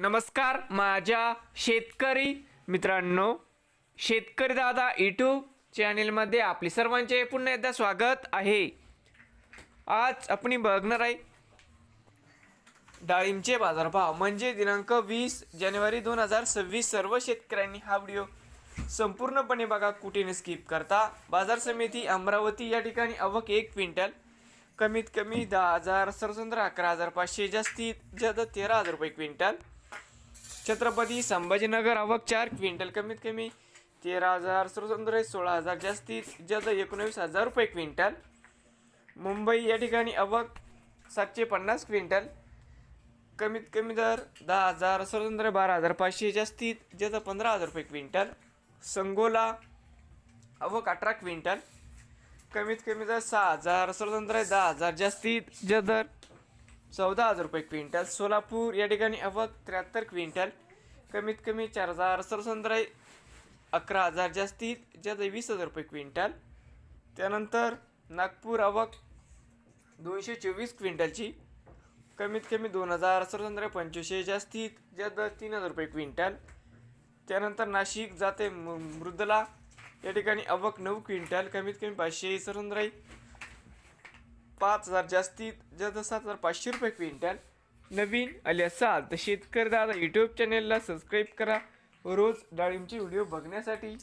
नमस्कार माझ्या शेतकरी मित्रांनो, शेतकरी दादा यूट्यूब चॅनेलमध्ये आपले सर्वांचे पुन्हा एकदा स्वागत आहे। आज आपण बघणार आहे डाळिंबचे बाजारभाव म्हणजे दिनांक 20 जानेवारी 2026। सर्व शेतकऱ्यांनी हा व्हिडिओ संपूर्णपणे बघा, कुठे न स्किप करता। बाजार समिती अमरावती या ठिकाणी आवक 1 क्विंटल कमीत कमी 10,000, सरसंद्र 11,500, जास्तीत जास्त 13,000 रुपये क्विंटल। छत्रपती संभाजीनगर आवक 4 क्विंटल कमीत कमी 13,000, सरसंद्र 16,000, जास्तीत जास्त 19,000 रुपये क्विंटल। मुंबई या ठिकाणी आवक 750 क्विंटल कमीत कमी दर 10,000, सरसंद्र 12,500, जास्तीत जास्त 15,000 रुपये क्विंटल। संगोला आवक 18 क्विंटल कमीत कमी दर 6,000, सरसंद्र 10,000, जास्तीत जास्त दर 14,000 रुपये क्विंटल। सोलापूर या ठिकाणी आवक 73 क्विंटल कमीत कमी 4,000, सरसंद्र 11,000, जास्तीत जास्त 20,000 रुपये क्विंटल। त्यानंतर नागपूर आवक 224 क्विंटलची कमीत कमी 2,000, सरसंद्र 2500, जास्तीत जास्त 3,000 रुपये क्विंटल। त्यानंतर नाशिक जाते मृदला या ठिकाणी आवक 9 क्विंटल कमीत कमी 500, सरसंद्र 5,000, जास्तीत जास्त 7,500 रुपये क्विंटल। नवीन आले असाल तर शेतकरी दादा यूट्यूब चॅनेलला सबस्क्राईब करा रोज डाळिंबचे व्हिडिओ बघण्यासाठी।